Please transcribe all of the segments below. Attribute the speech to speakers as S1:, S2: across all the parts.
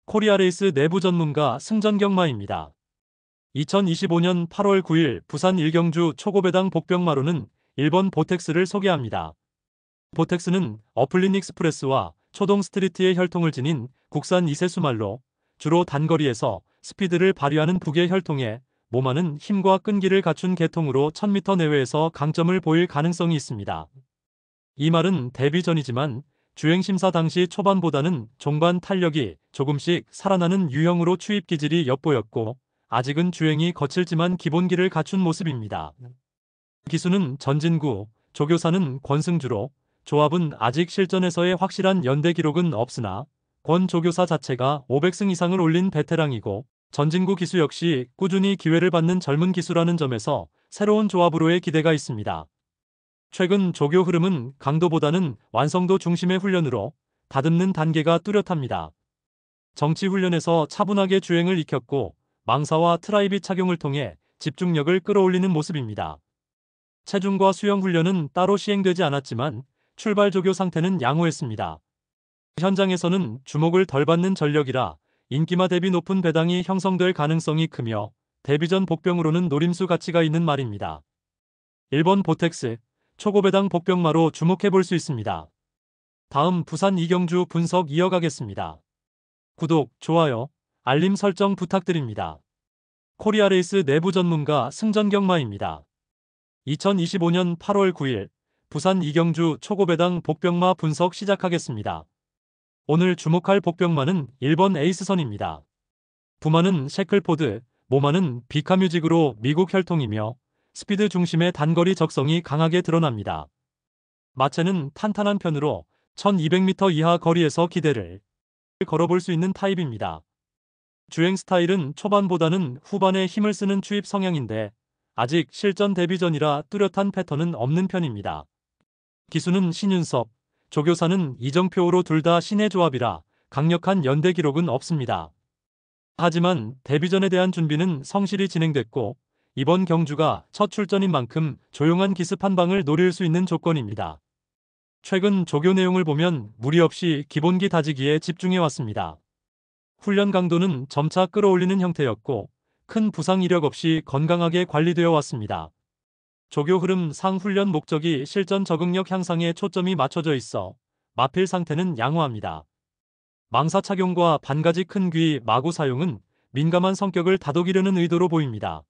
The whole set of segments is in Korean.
S1: 코리아레이스 내부 전문가 승전경마입니다. 2025년 8월 9일 부산 일경주 초고배당 복병마로는 일본 보텍스를 소개합니다. 보텍스는 어플린 익스프레스와 초동 스트리트의 혈통을 지닌 국산 이세수말로 주로 단거리에서 스피드를 발휘하는 북의 혈통에 몸하는 힘과 끈기를 갖춘 계통으로 1000m 내외에서 강점을 보일 가능성이 있습니다. 이 말은 데뷔 전이지만 주행 심사 당시 초반보다는 종반 탄력이 조금씩 살아나는 유형으로 추입 기질이 엿보였고 아직은 주행이 거칠지만 기본기를 갖춘 모습입니다. 기수는 전진구, 조교사는 권승주로 조합은 아직 실전에서의 확실한 연대 기록은 없으나 권 조교사 자체가 500승 이상을 올린 베테랑이고 전진구 기수 역시 꾸준히 기회를 받는 젊은 기수라는 점에서 새로운 조합으로의 기대가 있습니다. 최근 조교 흐름은 강도보다는 완성도 중심의 훈련으로 다듬는 단계가 뚜렷합니다. 정치 훈련에서 차분하게 주행을 익혔고 망사와 트라이비 착용을 통해 집중력을 끌어올리는 모습입니다. 체중과 수영 훈련은 따로 시행되지 않았지만 출발 조교 상태는 양호했습니다. 현장에서는 주목을 덜 받는 전력이라 인기마 대비 높은 배당이 형성될 가능성이 크며 데뷔전 복병으로는 노림수 가치가 있는 말입니다. 일본 보텍스 초고배당 복병마로 주목해 볼 수 있습니다. 다음 부산 이경주 분석 이어가겠습니다. 구독, 좋아요, 알림 설정 부탁드립니다. 코리아레이스 내부 전문가 승전경마입니다. 2025년 8월 9일 부산 이경주 초고배당 복병마 분석 시작하겠습니다. 오늘 주목할 복병마는 일본 에이스선입니다. 부마는 셰클포드, 모마는 비카뮤직으로 미국 혈통이며 스피드 중심의 단거리 적성이 강하게 드러납니다. 마체는 탄탄한 편으로 1200m 이하 거리에서 기대를 걸어볼 수 있는 타입입니다. 주행 스타일은 초반보다는 후반에 힘을 쓰는 추입 성향인데 아직 실전 데뷔 전이라 뚜렷한 패턴은 없는 편입니다. 기수는 신윤섭, 조교사는 이정표로 둘 다 신의 조합이라 강력한 연대 기록은 없습니다. 하지만 데뷔전에 대한 준비는 성실히 진행됐고 이번 경주가 첫 출전인 만큼 조용한 기습 한 방을 노릴 수 있는 조건입니다. 최근 조교 내용을 보면 무리 없이 기본기 다지기에 집중해 왔습니다. 훈련 강도는 점차 끌어올리는 형태였고 큰 부상 이력 없이 건강하게 관리되어 왔습니다. 조교 흐름 상 훈련 목적이 실전 적응력 향상에 초점이 맞춰져 있어 마필 상태는 양호합니다. 망사 착용과 반가지 큰 귀 마구 사용은 민감한 성격을 다독이려는 의도로 보입니다.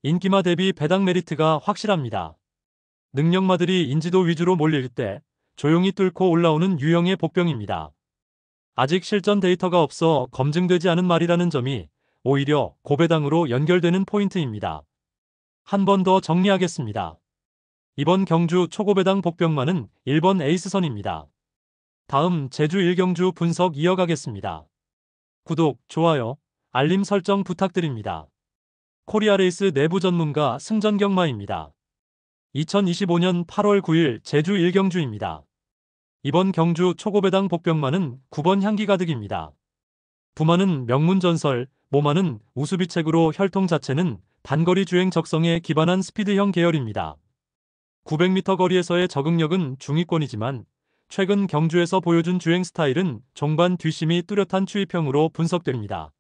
S1: 인기마 대비 배당 메리트가 확실합니다. 능력마들이 인지도 위주로 몰릴 때 조용히 뚫고 올라오는 유형의 복병입니다. 아직 실전 데이터가 없어 검증되지 않은 말이라는 점이 오히려 고배당으로 연결되는 포인트입니다. 한 번 더 정리하겠습니다. 이번 경주 초고배당 복병마는 1번 에이스선입니다. 다음 제주 일경주 분석 이어가겠습니다. 구독, 좋아요, 알림 설정 부탁드립니다. 코리아레이스 내부 전문가 승전경마입니다. 2025년 8월 9일 제주 일경주입니다. 이번 경주 초고배당 복병마는 9번 향기 가득입니다. 부마는 명문전설, 모마는 우수비책으로 혈통 자체는 단거리 주행 적성에 기반한 스피드형 계열입니다. 900m 거리에서의 적응력은 중위권이지만 최근 경주에서 보여준 주행 스타일은 종반 뒷심이 뚜렷한 추입형으로 분석됩니다.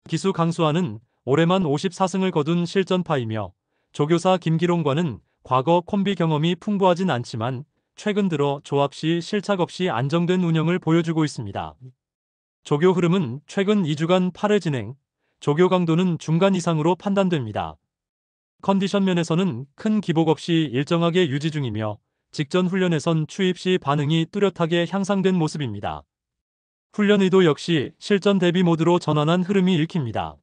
S1: 기수 강수아는 올해만 54승을 거둔 실전파이며 조교사 김기롱과는 과거 콤비 경험이 풍부하진 않지만 최근 들어 조합 시 실착 없이 안정된 운영을 보여주고 있습니다. 조교 흐름은 최근 2주간 8회 진행, 조교 강도는 중간 이상으로 판단됩니다. 컨디션 면에서는 큰 기복 없이 일정하게 유지 중이며 직전 훈련에선 추입 시 반응이 뚜렷하게 향상된 모습입니다. 훈련 의도 역시 실전 대비 모드로 전환한 흐름이 읽힙니다.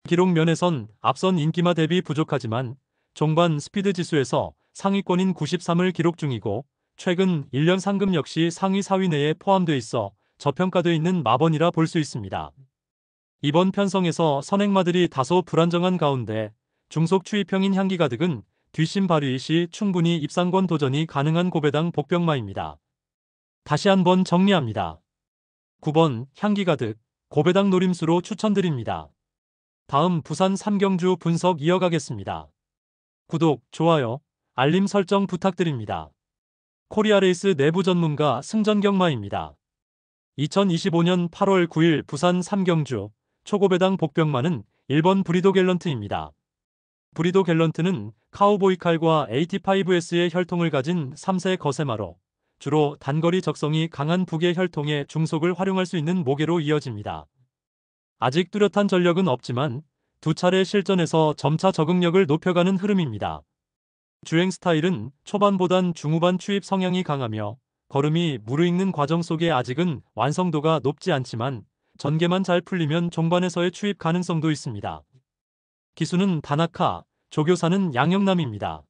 S1: 기록 면에선 앞선 인기마 대비 부족하지만 종반 스피드 지수에서 상위권인 93을 기록 중이고 최근 1년 상금 역시 상위 4위 내에 포함돼 있어 저평가되어 있는 마번이라 볼 수 있습니다. 이번 편성에서 선행마들이 다소 불안정한 가운데 중속 추입형인 향기 가득은 뒷심 발휘 시 충분히 입상권 도전이 가능한 고배당 복병마입니다. 다시 한번 정리합니다. 9번 향기 가득 고배당 노림수로 추천드립니다. 다음 부산 삼경주 분석 이어가겠습니다. 구독, 좋아요, 알림 설정 부탁드립니다. 코리아레이스 내부 전문가 승전경마입니다. 2025년 8월 9일 부산 삼경주 초고배당 복병마는 1번 브리도 갤런트입니다. 브리도 갤런트는 카우보이 칼과 AT5S의 혈통을 가진 3세 거세마로 주로 단거리 적성이 강한 북의 혈통의 중속을 활용할 수 있는 모계로 이어집니다. 아직 뚜렷한 전력은 없지만 두 차례 실전에서 점차 적응력을 높여가는 흐름입니다. 주행 스타일은 초반보단 중후반 추입 성향이 강하며 걸음이 무르익는 과정 속에 아직은 완성도가 높지 않지만 전개만 잘 풀리면 종반에서의 추입 가능성도 있습니다. 기수는 다나카, 조교사는 양영남입니다.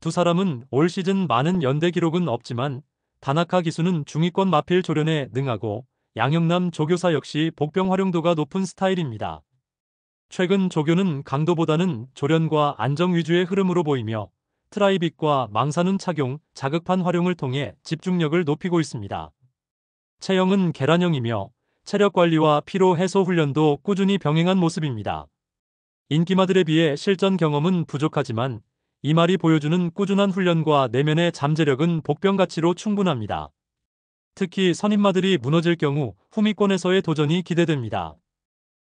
S1: 두 사람은 올 시즌 많은 연대 기록은 없지만 다나카 기수는 중위권 마필 조련에 능하고 양영남 조교사 역시 복병 활용도가 높은 스타일입니다. 최근 조교는 강도보다는 조련과 안정 위주의 흐름으로 보이며 트라이빗과 망사눈 착용, 자극판 활용을 통해 집중력을 높이고 있습니다. 체형은 계란형이며 체력 관리와 피로 해소 훈련도 꾸준히 병행한 모습입니다. 인기마들에 비해 실전 경험은 부족하지만 이 말이 보여주는 꾸준한 훈련과 내면의 잠재력은 복병 가치로 충분합니다. 특히 선임마들이 무너질 경우 후미권에서의 도전이 기대됩니다.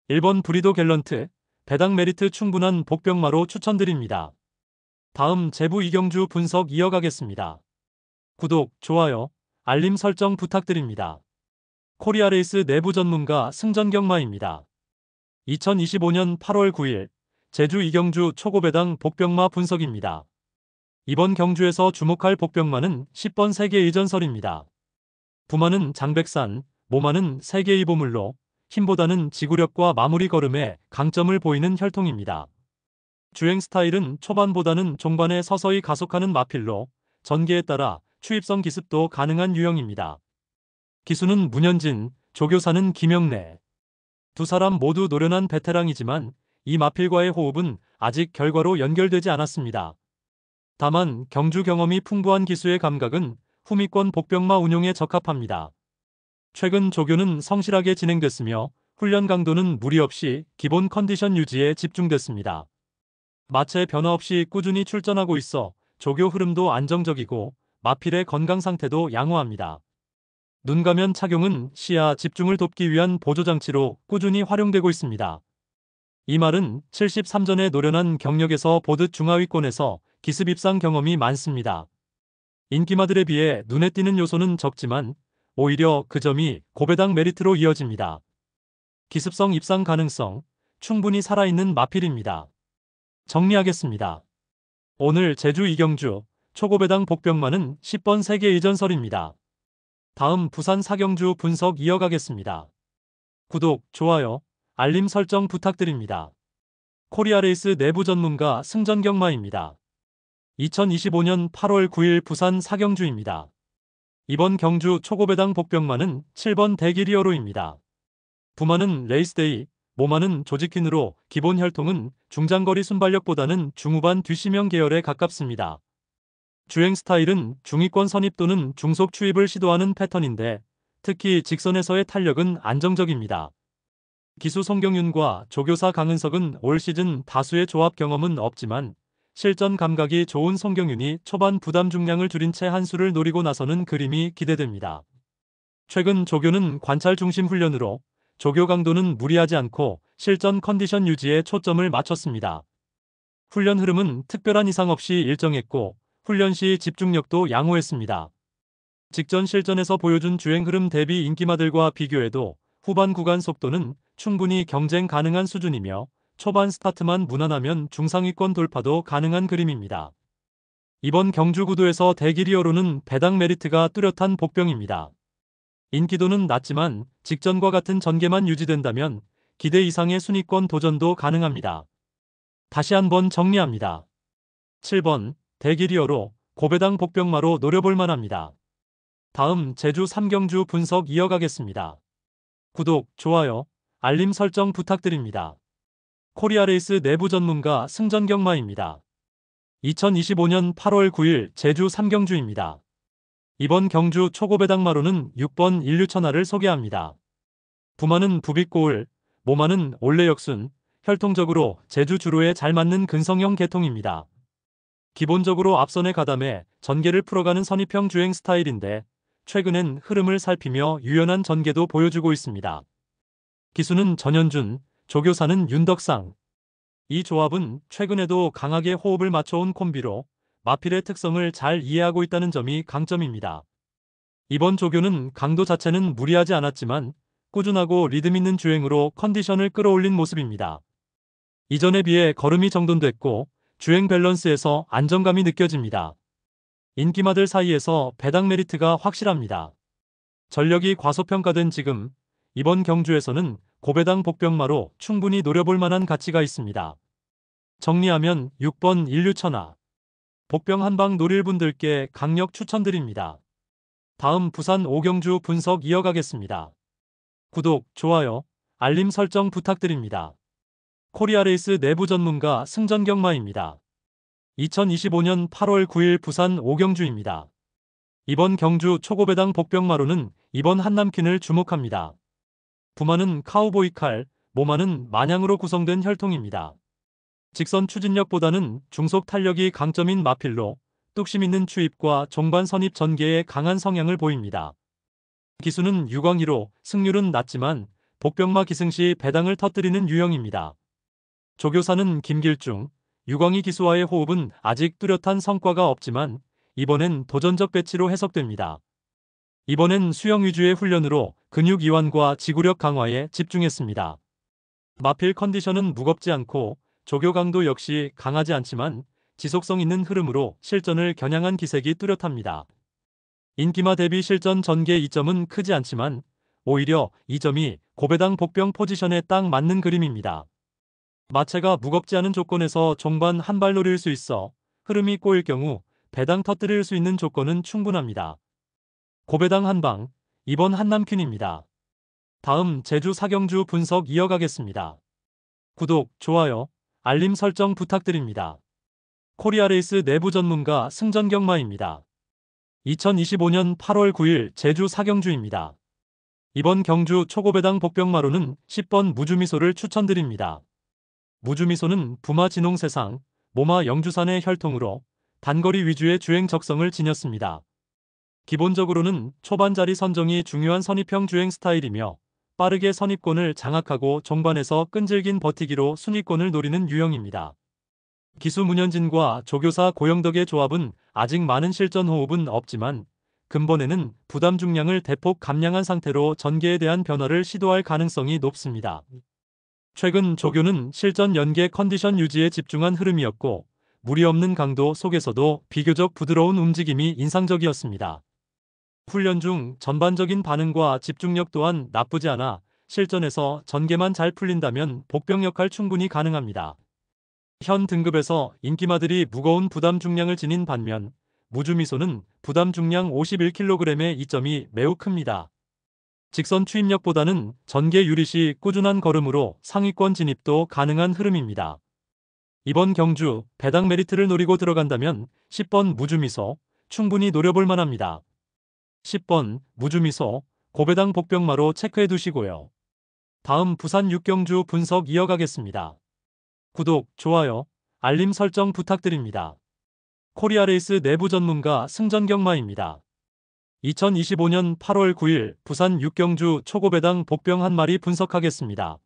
S1: 1번 브리도 갤런트, 배당 메리트 충분한 복병마로 추천드립니다. 다음 제부 이경주 분석 이어가겠습니다. 구독, 좋아요, 알림 설정 부탁드립니다. 코리아레이스 내부 전문가 승전경마입니다. 2025년 8월 9일 제주 이경주 초고배당 복병마 분석입니다. 이번 경주에서 주목할 복병마는 10번 세계의전설입니다. 부마는 장백산, 모마는 세계의 보물로 힘보다는 지구력과 마무리 걸음에 강점을 보이는 혈통입니다. 주행 스타일은 초반보다는 종반에 서서히 가속하는 마필로 전개에 따라 추입성 기습도 가능한 유형입니다. 기수는 문현진, 조교사는 김영래. 두 사람 모두 노련한 베테랑이지만 이 마필과의 호흡은 아직 결과로 연결되지 않았습니다. 다만 경주 경험이 풍부한 기수의 감각은 후미권 복병마 운용에 적합합니다. 최근 조교는 성실하게 진행됐으며 훈련 강도는 무리 없이 기본 컨디션 유지에 집중됐습니다. 마체 변화 없이 꾸준히 출전하고 있어 조교 흐름도 안정적이고 마필의 건강 상태도 양호합니다. 눈가면 착용은 시야 집중을 돕기 위한 보조장치로 꾸준히 활용되고 있습니다. 이 말은 73전의 노련한 경력에서 보듯 중하위권에서 기습 입상 경험이 많습니다. 인기마들에 비해 눈에 띄는 요소는 적지만 오히려 그 점이 고배당 메리트로 이어집니다. 기습성 입상 가능성, 충분히 살아있는 마필입니다. 정리하겠습니다. 오늘 제주 이경주 초고배당 복병마는 10번 세계의전설입니다. 다음 부산 사경주 분석 이어가겠습니다. 구독, 좋아요, 알림 설정 부탁드립니다. 코리아레이스 내부 전문가 승전경마입니다. 2025년 8월 9일 부산 사경주입니다. 이번 경주 초고배당 복병마는 7번 대기리어로입니다. 부마는 레이스데이, 모마는 조지퀸으로 기본 혈통은 중장거리 순발력보다는 중후반 뒷심형 계열에 가깝습니다. 주행 스타일은 중위권 선입 또는 중속 추입을 시도하는 패턴인데 특히 직선에서의 탄력은 안정적입니다. 기수 송경윤과 조교사 강은석은 올 시즌 다수의 조합 경험은 없지만 실전 감각이 좋은 송경윤이 초반 부담 중량을 줄인 채 한 수를 노리고 나서는 그림이 기대됩니다. 최근 조교는 관찰 중심 훈련으로 조교 강도는 무리하지 않고 실전 컨디션 유지에 초점을 맞췄습니다. 훈련 흐름은 특별한 이상 없이 일정했고 훈련 시 집중력도 양호했습니다. 직전 실전에서 보여준 주행 흐름 대비 인기마들과 비교해도 후반 구간 속도는 충분히 경쟁 가능한 수준이며 초반 스타트만 무난하면 중상위권 돌파도 가능한 그림입니다. 이번 경주 구도에서 대기리어로는 배당 메리트가 뚜렷한 복병입니다. 인기도는 낮지만 직전과 같은 전개만 유지된다면 기대 이상의 순위권 도전도 가능합니다. 다시 한번 정리합니다. 7번 대기리어로 고배당 복병마로 노려볼 만합니다. 다음 제주 삼경주 분석 이어가겠습니다. 구독, 좋아요, 알림 설정 부탁드립니다. 코리아레이스 내부 전문가 승전경마입니다. 2025년 8월 9일 제주 삼경주입니다. 이번 경주 초고배당마로는 6번 인류천하를 소개합니다. 부마는 부빅고을, 모마는 올레역순, 혈통적으로 제주 주로에 잘 맞는 근성형 계통입니다. 기본적으로 앞선에 가담해 전개를 풀어가는 선입형 주행 스타일인데 최근엔 흐름을 살피며 유연한 전개도 보여주고 있습니다. 기수는 전현준, 조교사는 윤덕상. 이 조합은 최근에도 강하게 호흡을 맞춰온 콤비로 마필의 특성을 잘 이해하고 있다는 점이 강점입니다. 이번 조교는 강도 자체는 무리하지 않았지만 꾸준하고 리듬 있는 주행으로 컨디션을 끌어올린 모습입니다. 이전에 비해 걸음이 정돈됐고 주행 밸런스에서 안정감이 느껴집니다. 인기마들 사이에서 배당 메리트가 확실합니다. 전력이 과소평가된 지금 이번 경주에서는 고배당 복병마로 충분히 노려볼 만한 가치가 있습니다. 정리하면 6번 인류천하 복병 한방 노릴 분들께 강력 추천드립니다. 다음 부산 5경주 분석 이어가겠습니다. 구독, 좋아요, 알림 설정 부탁드립니다. 코리아레이스 내부 전문가 승전경마입니다. 2025년 8월 9일 부산 5경주입니다. 이번 경주 초고배당 복병마로는 이번 한남킨을 주목합니다. 부마는 카우보이 칼, 모마는 마냥으로 구성된 혈통입니다. 직선 추진력보다는 중속 탄력이 강점인 마필로 뚝심 있는 추입과 종반 선입 전개에 강한 성향을 보입니다. 기수는 유광희로 승률은 낮지만 복병마 기승 시 배당을 터뜨리는 유형입니다. 조교사는 김길중, 유광희 기수와의 호흡은 아직 뚜렷한 성과가 없지만 이번엔 도전적 배치로 해석됩니다. 이번엔 수영 위주의 훈련으로 근육 이완과 지구력 강화에 집중했습니다. 마필 컨디션은 무겁지 않고 조교 강도 역시 강하지 않지만 지속성 있는 흐름으로 실전을 겨냥한 기색이 뚜렷합니다. 인기마 대비 실전 전개 이점은 크지 않지만 오히려 이 점이 고배당 복병 포지션에 딱 맞는 그림입니다. 마체가 무겁지 않은 조건에서 종반 한 발 노릴 수 있어 흐름이 꼬일 경우 배당 터뜨릴 수 있는 조건은 충분합니다. 고배당 한방, 이번 한남퀸입니다. 다음 제주 4경주 분석 이어가겠습니다. 구독, 좋아요, 알림 설정 부탁드립니다. 코리아레이스 내부 전문가 승전경마입니다. 2025년 8월 9일 제주 4경주입니다. 이번 경주 초고배당 복병마로는 10번 무주미소를 추천드립니다. 무주미소는 부마 진홍세상, 모마 영주산의 혈통으로 단거리 위주의 주행 적성을 지녔습니다. 기본적으로는 초반 자리 선정이 중요한 선입형 주행 스타일이며 빠르게 선입권을 장악하고 종반에서 끈질긴 버티기로 순위권을 노리는 유형입니다. 기수 문현진과 조교사 고영덕의 조합은 아직 많은 실전 호흡은 없지만 근본에는 부담 중량을 대폭 감량한 상태로 전개에 대한 변화를 시도할 가능성이 높습니다. 최근 조교는 실전 연계 컨디션 유지에 집중한 흐름이었고 무리 없는 강도 속에서도 비교적 부드러운 움직임이 인상적이었습니다. 훈련 중 전반적인 반응과 집중력 또한 나쁘지 않아 실전에서 전개만 잘 풀린다면 복병 역할 충분히 가능합니다. 현 등급에서 인기마들이 무거운 부담 중량을 지닌 반면 무주미소는 부담 중량 51kg의 이점이 매우 큽니다. 직선 추입력보다는 전개 유닛이 꾸준한 걸음으로 상위권 진입도 가능한 흐름입니다. 이번 경주 배당 메리트를 노리고 들어간다면 10번 무주미소 충분히 노려볼 만합니다. 10번 무주미소 고배당 복병마로 체크해 두시고요. 다음 부산 6경주 분석 이어가겠습니다. 구독, 좋아요, 알림 설정 부탁드립니다. 코리아레이스 내부 전문가 승전경마입니다. 2025년 8월 9일 부산 6경주 초고배당 복병 한 마리 분석하겠습니다.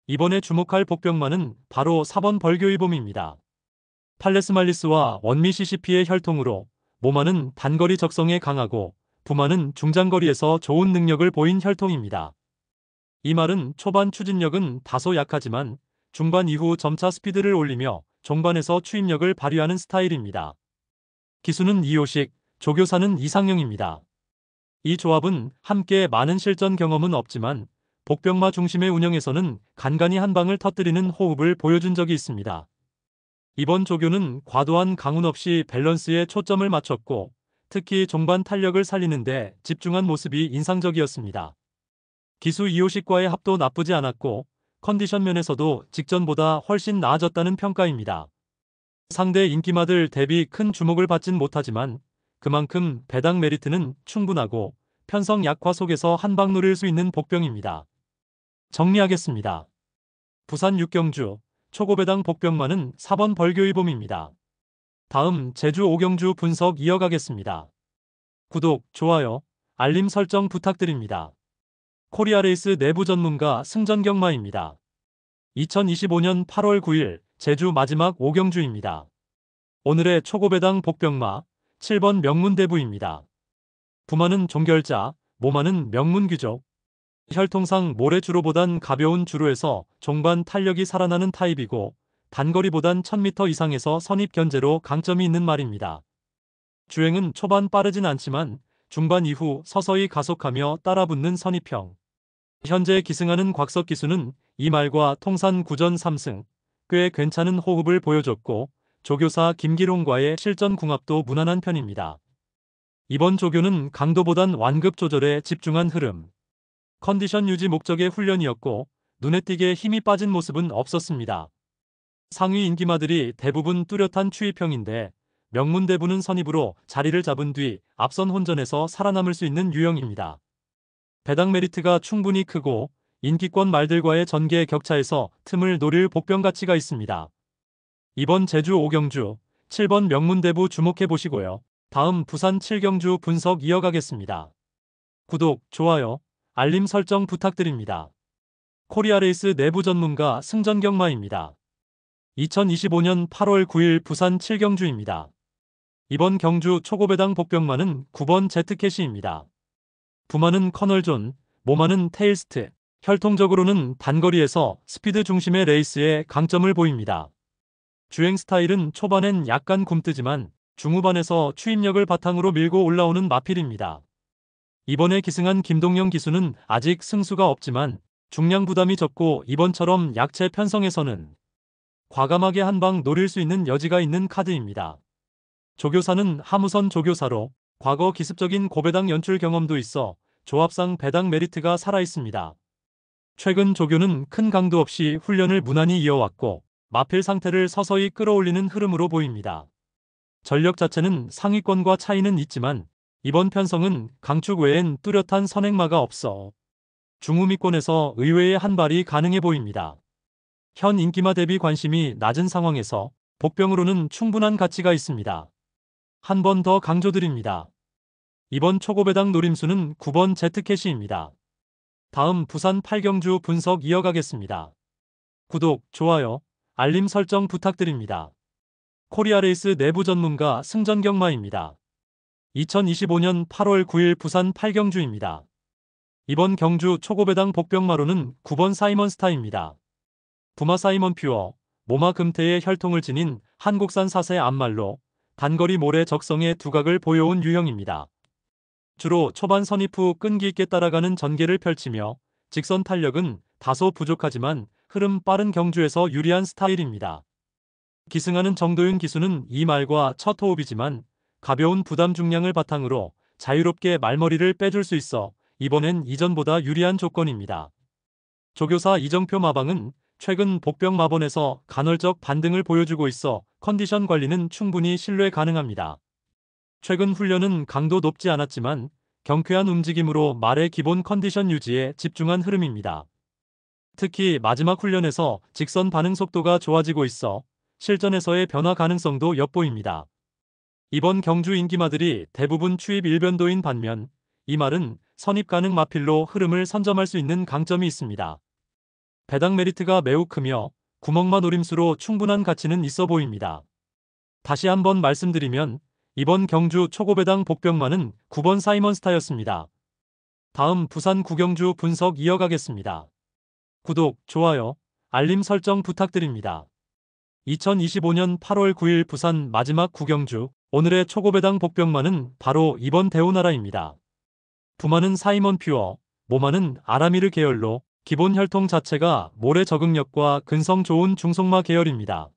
S1: 이번에 주목할 복병마는 바로 4번 벌교이봄입니다. 팔레스말리스와 원미 CCP의 혈통으로 모마는 단거리 적성에 강하고 부마는 중장거리에서 좋은 능력을 보인 혈통입니다. 이 말은 초반 추진력은 다소 약하지만 중반 이후 점차 스피드를 올리며 종반에서 추입력을 발휘하는 스타일입니다. 기수는 이호식, 조교사는 이상영입니다. 이 조합은 함께 많은 실전 경험은 없지만 복병마 중심의 운영에서는 간간히 한 방을 터뜨리는 호흡을 보여준 적이 있습니다. 이번 조교는 과도한 강운 없이 밸런스에 초점을 맞췄고 특히 종반 탄력을 살리는 데 집중한 모습이 인상적이었습니다. 기수 이호식과의 합도 나쁘지 않았고 컨디션 면에서도 직전보다 훨씬 나아졌다는 평가입니다. 상대 인기마들 대비 큰 주목을 받진 못하지만 그만큼 배당 메리트는 충분하고 편성 약화 속에서 한 방 노릴 수 있는 복병입니다. 정리하겠습니다. 부산 6경주 초고배당 복병마는 4번 벌교이봄입니다. 다음 제주 5경주 분석 이어가겠습니다. 구독, 좋아요, 알림 설정 부탁드립니다. 코리아레이스 내부 전문가 승전경마입니다. 2025년 8월 9일 제주 마지막 5경주입니다. 오늘의 초고배당 복병마 7번 명문대부입니다. 부마는 종결자, 모마는 명문귀족. 혈통상 모래주로보단 가벼운 주로에서 종반 탄력이 살아나는 타입이고 단거리보단 1000m 이상에서 선입 견제로 강점이 있는 말입니다. 주행은 초반 빠르진 않지만 중반 이후 서서히 가속하며 따라붙는 선입형. 현재 기승하는 곽석 기수는 이 말과 통산 9전 3승, 꽤 괜찮은 호흡을 보여줬고 조교사 김기롱과의 실전 궁합도 무난한 편입니다. 이번 조교는 강도보단 완급 조절에 집중한 흐름. 컨디션 유지 목적의 훈련이었고 눈에 띄게 힘이 빠진 모습은 없었습니다. 상위 인기마들이 대부분 뚜렷한 추입형인데 명문대부는 선입으로 자리를 잡은 뒤 앞선 혼전에서 살아남을 수 있는 유형입니다. 배당 메리트가 충분히 크고 인기권 말들과의 전개 격차에서 틈을 노릴 복병 가치가 있습니다. 이번 제주 5경주 7번 명문대부 주목해보시고요. 다음 부산 7경주 분석 이어가겠습니다. 구독, 좋아요, 알림 설정 부탁드립니다. 코리아레이스 내부 전문가 승전경마입니다. 2025년 8월 9일 부산 7경주입니다. 이번 경주 초고배당 복병마는 9번 제트캐시입니다. 부마는 커널존, 모마는 테일스트. 혈통적으로는 단거리에서 스피드 중심의 레이스에 강점을 보입니다. 주행 스타일은 초반엔 약간 굼뜨지만 중후반에서 추입력을 바탕으로 밀고 올라오는 마필입니다. 이번에 기승한 김동영 기수는 아직 승수가 없지만 중량 부담이 적고 이번처럼 약체 편성에서는 과감하게 한방 노릴 수 있는 여지가 있는 카드입니다. 조교사는 하무선 조교사로 과거 기습적인 고배당 연출 경험도 있어 조합상 배당 메리트가 살아있습니다. 최근 조교는 큰 강도 없이 훈련을 무난히 이어왔고 마필 상태를 서서히 끌어올리는 흐름으로 보입니다. 전력 자체는 상위권과 차이는 있지만 이번 편성은 강축 외엔 뚜렷한 선행마가 없어 중후미권에서 의외의 한발이 가능해 보입니다. 현 인기마 대비 관심이 낮은 상황에서 복병으로는 충분한 가치가 있습니다. 한 번 더 강조드립니다. 이번 초고배당 노림수는 9번 제트캐시입니다. 다음 부산 8경주 분석 이어가겠습니다. 구독, 좋아요, 알림 설정 부탁드립니다. 코리아레이스 내부 전문가 승전경마입니다. 2025년 8월 9일 부산 8경주입니다. 이번 경주 초고배당 복병마로는 9번 사이먼스타입니다. 부마 사이먼 퓨어, 모마 금태의 혈통을 지닌 한국산 사세 앞말로 단거리 모래 적성의 두각을 보여온 유형입니다. 주로 초반 선입 후 끈기 있게 따라가는 전개를 펼치며 직선 탄력은 다소 부족하지만 흐름 빠른 경주에서 유리한 스타일입니다. 기승하는 정도윤 기수는 이 말과 첫 호흡이지만 가벼운 부담 중량을 바탕으로 자유롭게 말머리를 빼줄 수 있어 이번엔 이전보다 유리한 조건입니다. 조교사 이정표 마방은 최근 복병 마번에서 간헐적 반등을 보여주고 있어 컨디션 관리는 충분히 신뢰 가능합니다. 최근 훈련은 강도 높지 않았지만 경쾌한 움직임으로 말의 기본 컨디션 유지에 집중한 흐름입니다. 특히 마지막 훈련에서 직선 반응 속도가 좋아지고 있어 실전에서의 변화 가능성도 엿보입니다. 이번 경주 인기마들이 대부분 추입 일변도인 반면 이 말은 선입 가능 마필로 흐름을 선점할 수 있는 강점이 있습니다. 배당 메리트가 매우 크며 구멍마 노림수로 충분한 가치는 있어 보입니다. 다시 한번 말씀드리면 이번 경주 초고배당 복병마는 9번 사이먼스타였습니다. 다음 부산 9경주 분석 이어가겠습니다. 구독, 좋아요, 알림 설정 부탁드립니다. 2025년 8월 9일 부산 마지막 9경주 오늘의 초고배당 복병마는 바로 이번 대우나라입니다. 부마는 사이먼 퓨어, 모마는 아라미르 계열로 기본 혈통 자체가 모래 적응력과 근성 좋은 중속마 계열입니다.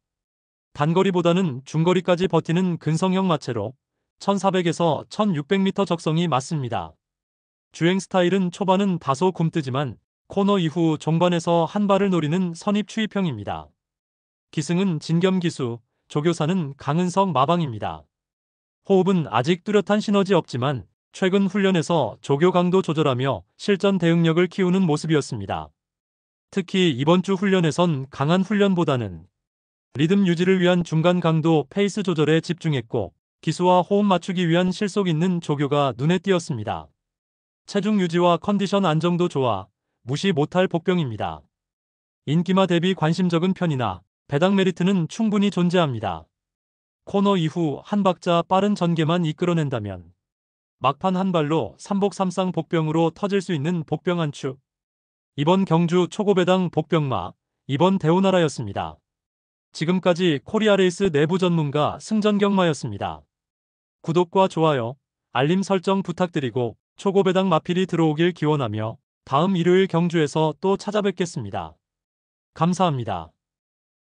S1: 단거리보다는 중거리까지 버티는 근성형 마체로 1400에서 1600m 적성이 맞습니다. 주행 스타일은 초반은 다소 굼뜨지만 코너 이후 종반에서 한 발을 노리는 선입 추입형입니다. 기승은 진겸기수, 조교사는 강은석 마방입니다. 호흡은 아직 뚜렷한 시너지 없지만 최근 훈련에서 조교 강도 조절하며 실전 대응력을 키우는 모습이었습니다. 특히 이번 주 훈련에선 강한 훈련보다는 리듬 유지를 위한 중간 강도 페이스 조절에 집중했고 기수와 호흡 맞추기 위한 실속 있는 조교가 눈에 띄었습니다. 체중 유지와 컨디션 안정도 좋아 무시 못할 복병입니다. 인기마 대비 관심적인 편이나 배당 메리트는 충분히 존재합니다. 코너 이후 한 박자 빠른 전개만 이끌어낸다면 막판 한 발로 삼복삼상 복병으로 터질 수 있는 복병 한 축. 이번 경주 초고배당 복병마 2번 대우나라였습니다. 지금까지 코리아레이스 내부 전문가 승전경마였습니다. 구독과 좋아요, 알림 설정 부탁드리고 초고배당 마필이 들어오길 기원하며 다음 일요일 경주에서 또 찾아뵙겠습니다. 감사합니다.